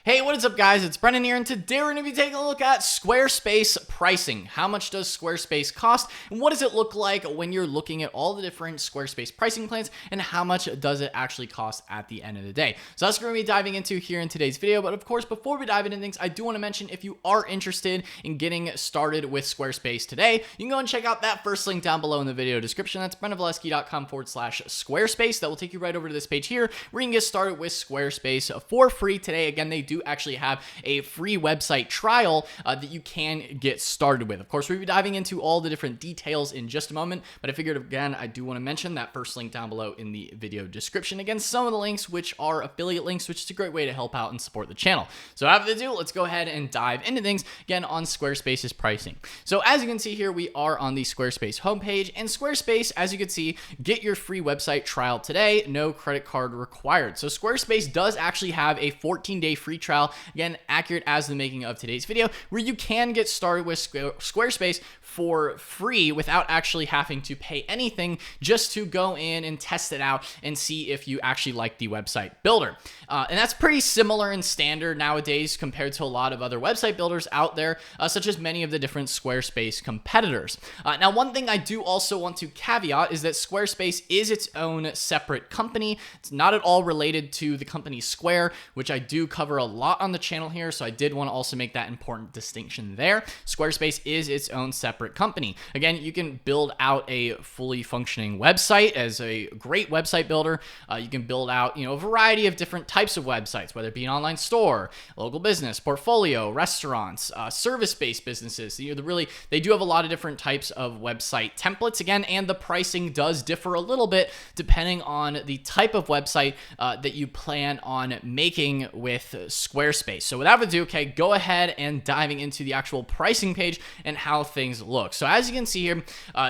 Hey, what is up guys? It's Brendan here, and today we're going to be taking a look at Squarespace pricing. How much does Squarespace cost, and what does it look like when you're looking at all the different Squarespace pricing plans, and how much does it actually cost at the end of the day? So that's what we're going to be diving into here in today's video, but of course, before we dive into things, I do want to mention if you are interested in getting started with Squarespace today, you can go and check out that first link down below in the video description. That's brendanvaleski.com/Squarespace. That will take you right over to this page here where you can get started with Squarespace for free today. Again, they do actually have a free website trial that you can get started with. Of course, we'll be diving into all the different details in just a moment, but I figured, again, I do want to mention that first link down below in the video description. Again, some of the links which are affiliate links, which is a great way to help out and support the channel. So without further ado, let's go ahead and dive into things, again, on Squarespace's pricing. So as you can see here, we are on the Squarespace homepage, and Squarespace, as you can see, get your free website trial today, no credit card required. So Squarespace does actually have a 14-day free trial, again, accurate as the making of today's video, where you can get started with Squarespace for free without actually having to pay anything, just to go in and test it out and see if you actually like the website builder. And that's pretty similar and standard nowadays compared to a lot of other website builders out there, such as many of the different Squarespace competitors. Now, one thing I do also want to caveat is that Squarespace is its own separate company. It's not at all related to the company Square, which I do cover a lot on the channel here, so I did want to also make that important distinction there. Squarespace is its own separate company. Again, you can build out a fully functioning website as a great website builder. You can build out, a variety of different types of websites, whether it be an online store, local business, portfolio, restaurants, service-based businesses. They do have a lot of different types of website templates, again, and the pricing does differ a little bit depending on the type of website that you plan on making with Squarespace. So without further ado, okay, go ahead and diving into the actual pricing page and how things look. So as you can see here,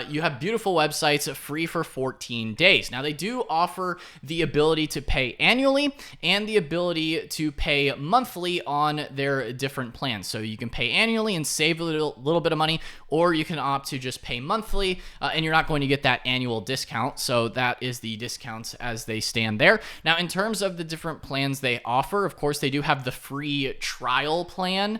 you have beautiful websites free for 14 days. Now, they do offer the ability to pay annually and the ability to pay monthly on their different plans. So you can pay annually and save a little bit of money, or you can opt to just pay monthly, and you're not going to get that annual discount. So that is the discounts as they stand there. Now, in terms of the different plans they offer, of course, they do have the free trial plan,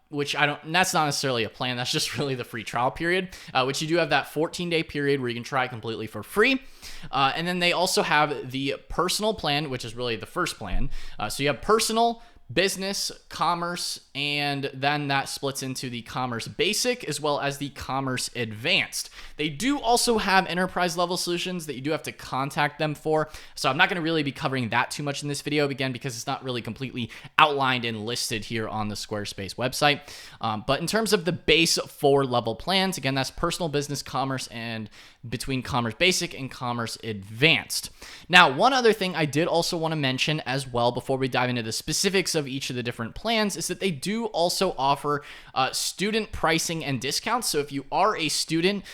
which that's not necessarily a plan, that's just really the free trial period, which you do have that 14-day period where you can try it completely for free. And then they also have the personal plan, which is really the first plan. So you have personal, business, commerce, and then that splits into the commerce basic as well as the commerce advanced. They do also have enterprise level solutions that you do have to contact them for. So I'm not going to really be covering that too much in this video, again, because it's not really completely outlined and listed here on the Squarespace website. But in terms of the base 4-level plans, again, that's personal, business, commerce, and between commerce basic and commerce advanced. Now, one other thing I did also want to mention as well before we dive into the specifics of each of the different plans is that they do also offer student pricing and discounts. So if you are a student,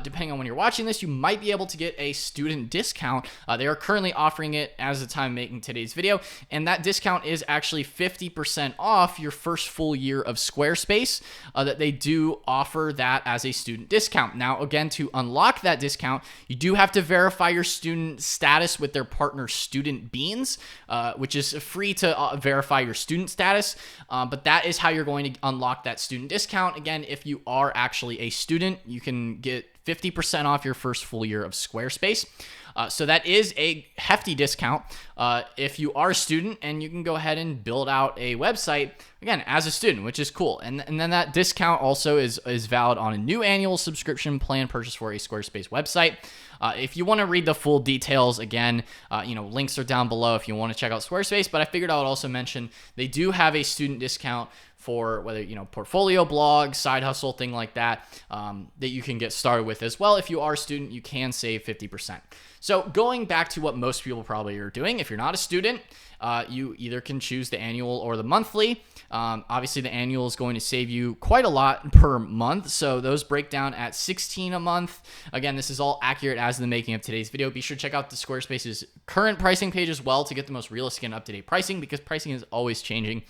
depending on when you're watching this, you might be able to get a student discount. They are currently offering it as the time making today's video, and that discount is actually 50% off your first full year of Squarespace, that they do offer that as a student discount. Now, again, to unlock that discount, you do have to verify your student status with their partner Student Beans, which is free to verify your student status, but that is how you're going to unlock that student discount. Again, if you are actually a student, you can get 50% off your first full year of Squarespace. So that is a hefty discount if you are a student, and you can go ahead and build out a website, again, as a student, which is cool. And then that discount also is valid on a new annual subscription plan purchase for a Squarespace website. If you want to read the full details, again, links are down below if you want to check out Squarespace, but I figured I would also mention they do have a student discount for whether, portfolio, blog, side hustle, thing like that, that you can get started with as well. If you are a student, you can save 50%. So going back to what most people probably are doing, if you're not a student, you either can choose the annual or the monthly. Obviously, the annual is going to save you quite a lot per month, so those break down at $16 a month. Again, this is all accurate as the making of today's video. Be sure to check out the Squarespace's current pricing page as well to get the most realistic and up-to-date pricing, because pricing is always changing.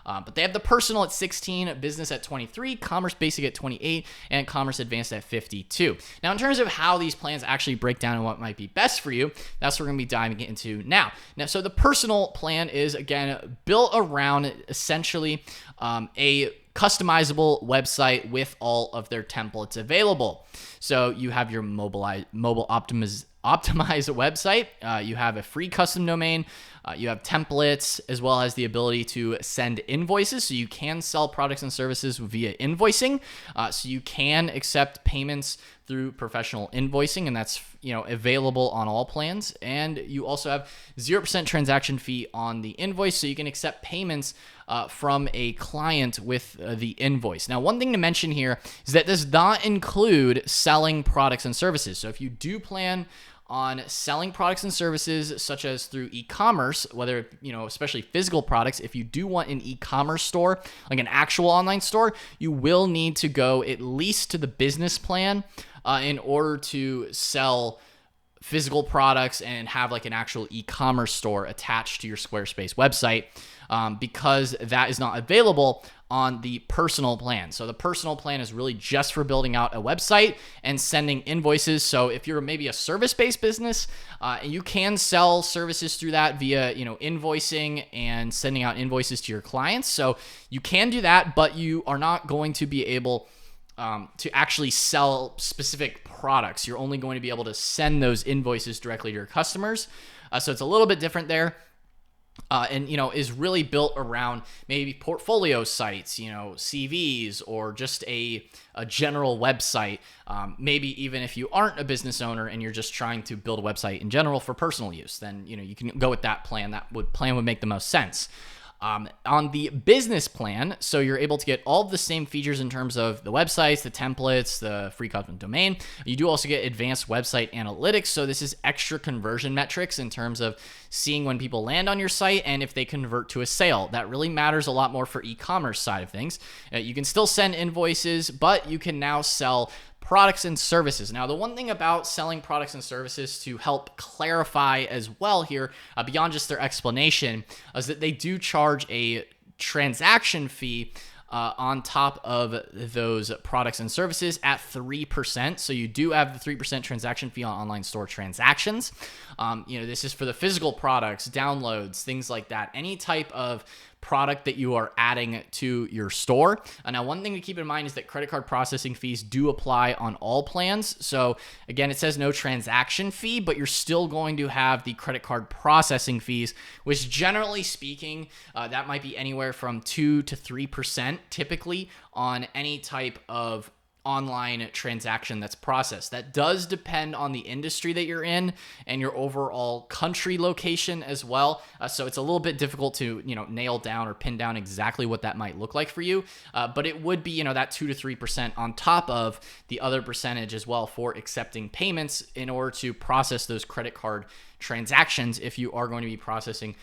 But they have the personal at 16, business at 23, commerce basic at 28, and commerce advanced at 52. Now, in terms of how these plans actually break down and what might be best for you, that's what we're going to be diving into now. So the personal plan is, again, built around essentially a customizable website with all of their templates available. So you have your mobile optimized website. You have a free custom domain. You have templates, as well as the ability to send invoices. So you can sell products and services via invoicing. So you can accept payments through professional invoicing, and that's available on all plans. And you also have 0% transaction fee on the invoice, so you can accept payments from a client with the invoice. Now, one thing to mention here is that does not include selling products and services. So if you do plan on selling products and services such as through e-commerce, whether, especially physical products, if you do want an e-commerce store, like an actual online store, you will need to go at least to the business plan in order to sell physical products and have like an actual e-commerce store attached to your Squarespace website, because that is not available on the personal plan. So the personal plan is really just for building out a website and sending invoices. So if you're maybe a service-based business, you can sell services through that via invoicing and sending out invoices to your clients. So you can do that, but you are not going to be able to actually sell specific products. You're only going to be able to send those invoices directly to your customers. So it's a little bit different there. And is really built around maybe portfolio sites, CVs, or just a general website. Maybe even if you aren't a business owner and you're just trying to build a website in general for personal use, then you can go with that plan. That would make the most sense. On the business plan, so you're able to get all of the same features in terms of the websites, the templates, the free custom domain. You do also get advanced website analytics. So this is extra conversion metrics in terms of seeing when people land on your site and if they convert to a sale. That really matters a lot more for e-commerce side of things. You can still send invoices, but you can now sell products and services. Now, the one thing about selling products and services, to help clarify as well here, beyond just their explanation, is that they do charge a transaction fee on top of those products and services at 3%. So you do have the 3% transaction fee on online store transactions. This is for the physical products, downloads, things like that. Any type of product that you are adding to your store. Now, one thing to keep in mind is that credit card processing fees do apply on all plans. So again, it says no transaction fee, but you're still going to have the credit card processing fees, which generally speaking, that might be anywhere from 2 to 3% typically on any type of online transaction that's processed. That does depend on the industry that you're in and your overall country location as well. So it's a little bit difficult to nail down or pin down exactly what that might look like for you. But it would be that 2 to 3% on top of the other percentage as well for accepting payments in order to process those credit card transactions. If you are going to be processing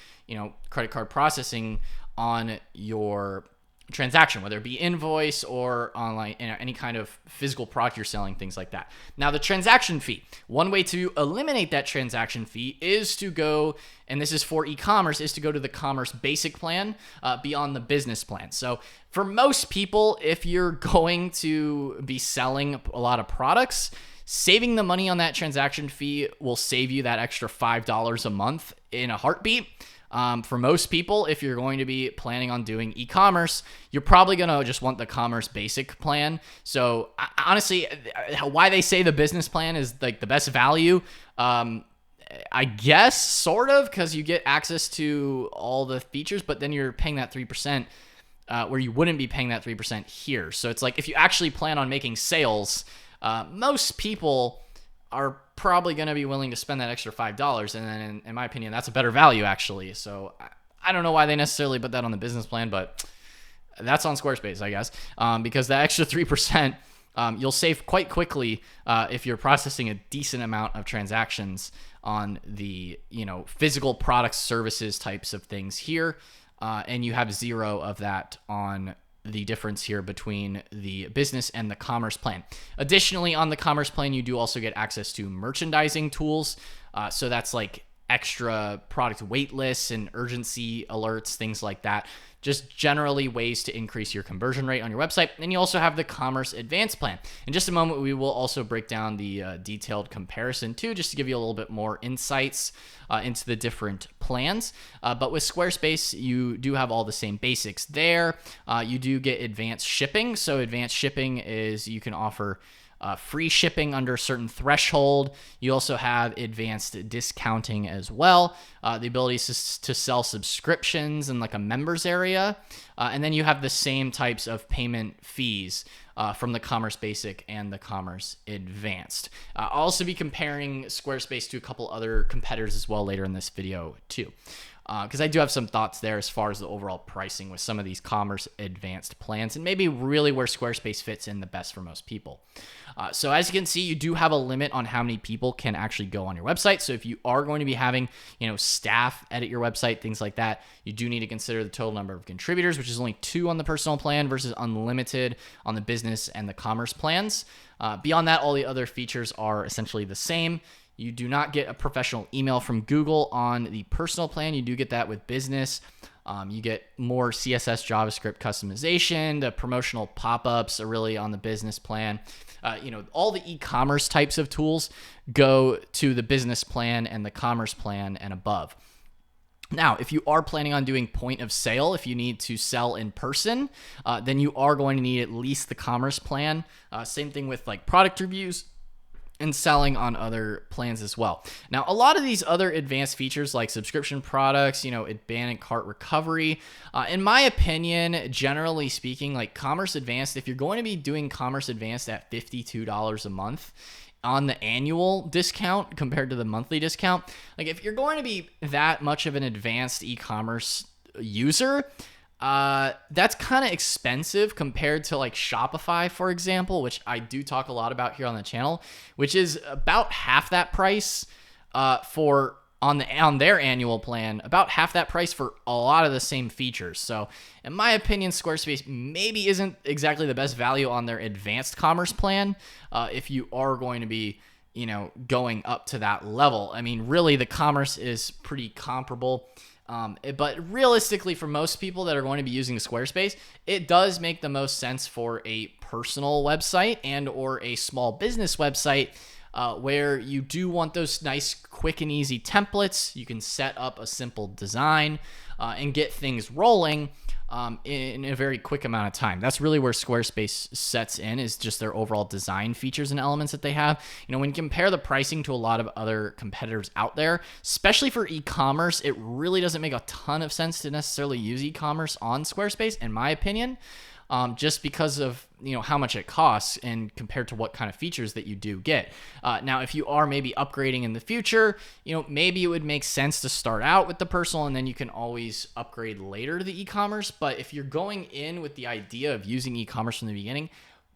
credit card processing on your transaction, whether it be invoice or online, any kind of physical product you're selling, things like that. Now, the transaction fee, one way to eliminate that transaction fee is to go, and this is for e-commerce, is to go to the commerce basic plan beyond the business plan. So for most people, if you're going to be selling a lot of products, saving the money on that transaction fee will save you that extra $5 a month in a heartbeat. For most people, if you're going to be planning on doing e-commerce, you're probably going to just want the commerce basic plan. So honestly, why they say the business plan is like the best value, I guess sort of, because you get access to all the features, but then you're paying that 3%, where you wouldn't be paying that 3% here. So it's like, if you actually plan on making sales, most people are probably going to be willing to spend that extra $5. And then in my opinion, that's a better value actually. So I don't know why they necessarily put that on the business plan, but that's on Squarespace, I guess, because that extra 3%, you'll save quite quickly if you're processing a decent amount of transactions on the physical products, services types of things here, and you have 0 of that on the difference here between the business and the commerce plan. Additionally, on the commerce plan, you do also get access to merchandising tools. So that's like extra product wait lists and urgency alerts, things like that. Just generally ways to increase your conversion rate on your website. And you also have the Commerce Advanced plan. In just a moment, we will also break down the detailed comparison too, just to give you a little bit more insights into the different plans. But with Squarespace, you do have all the same basics there. You do get advanced shipping. So advanced shipping is you can offer free shipping under a certain threshold. You also have advanced discounting as well. The ability to sell subscriptions in like a members area. And then you have the same types of payment fees from the Commerce Basic and the Commerce Advanced. I'll also be comparing Squarespace to a couple other competitors as well later in this video too. Because I do have some thoughts there as far as the overall pricing with some of these Commerce Advanced plans and maybe really where Squarespace fits in the best for most people. So as you can see, you do have a limit on how many people can actually go on your website. So if you are going to be having, staff edit your website, things like that, you do need to consider the total number of contributors, which is only 2 on the personal plan versus unlimited on the business and the commerce plans. Beyond that, all the other features are essentially the same. You do not get a professional email from Google on the personal plan. You do get that with business. You get more CSS, JavaScript customization. The promotional pop-ups are really on the business plan. All the e-commerce types of tools go to the business plan and the commerce plan and above. Now, if you are planning on doing point of sale, if you need to sell in person, then you are going to need at least the commerce plan. Same thing with like product reviews and selling on other plans as well. Now, a lot of these other advanced features like subscription products, abandoned cart recovery, in my opinion, generally speaking, like Commerce Advanced, if you're going to be doing Commerce Advanced at $52 a month on the annual discount compared to the monthly discount, like if you're going to be that much of an advanced e-commerce user, that's kind of expensive compared to like Shopify, for example, which I do talk a lot about here on the channel, which is about half that price on their annual plan, about half that price for a lot of the same features. So in my opinion, Squarespace maybe isn't exactly the best value on their advanced commerce plan if you are going to be going up to that level. I mean, really the commerce is pretty comparable. But realistically, for most people that are going to be using Squarespace, it does make the most sense for a personal website and or a small business website where you do want those nice, quick and easy templates. You can set up a simple design and get things rolling in a very quick amount of time. That's really where Squarespace sets in, is just their overall design features and elements that they have. When you compare the pricing to a lot of other competitors out there, especially for e-commerce, it really doesn't make a ton of sense to necessarily use e-commerce on Squarespace, in my opinion. Just because of how much it costs and compared to what kind of features that you do get. Now, if you are maybe upgrading in the future, maybe it would make sense to start out with the personal and then you can always upgrade later to the e-commerce. But if you're going in with the idea of using e-commerce from the beginning,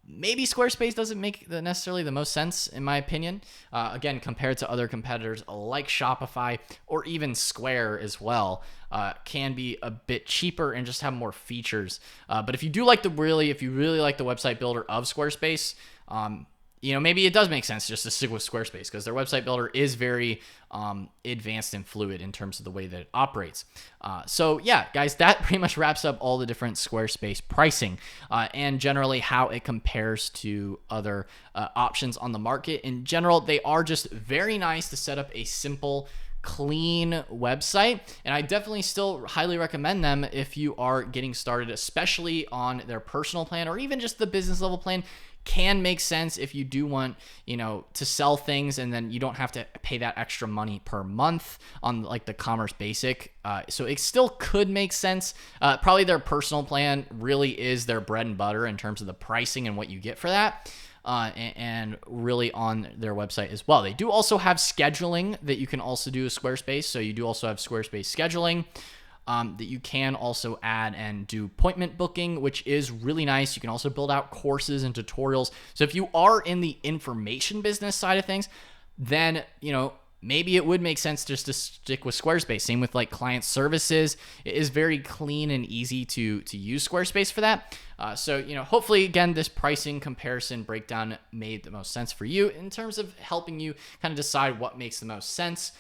maybe Squarespace doesn't make necessarily the most sense, in my opinion. Again, compared to other competitors like Shopify or even Square as well, can be a bit cheaper and just have more features. But if you really like the website builder of Squarespace, maybe it does make sense just to stick with Squarespace because their website builder is very advanced and fluid in terms of the way that it operates. So yeah, guys, that pretty much wraps up all the different Squarespace pricing and generally how it compares to other options on the market. In general, they are just very nice to set up a simple, clean website, and I definitely still highly recommend them if you are getting started, especially on their personal plan or even just the business level plan. Can make sense if you do want, to sell things and then you don't have to pay that extra money per month on like the Commerce Basic. So it still could make sense. Probably their personal plan really is their bread and butter in terms of the pricing and what you get for that. And really on their website as well. They do also have scheduling that you can also do with Squarespace. So you do also have Squarespace scheduling. That you can also add and do appointment booking, which is really nice. You can also build out courses and tutorials. So if you are in the information business side of things, then, maybe it would make sense just to stick with Squarespace. Same with like client services. It is very clean and easy to use Squarespace for that. So, hopefully, again, this pricing comparison breakdown made the most sense for you in terms of helping you kind of decide what makes the most sense.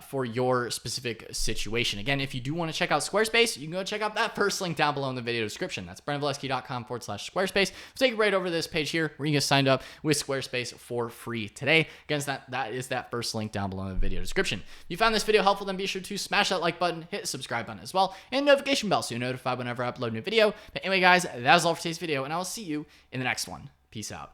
for your specific situation. Again, if you do want to check out Squarespace, you can go check out that first link down below in the video description. That's brentavaleski.com/Squarespace. Take you right over to this page here where you can sign up with Squarespace for free today. Again, that is that first link down below in the video description. If you found this video helpful, then be sure to smash that like button, hit the subscribe button as well, and notification bell so you're notified whenever I upload a new video. But anyway, guys, that is all for today's video, and I will see you in the next one. Peace out.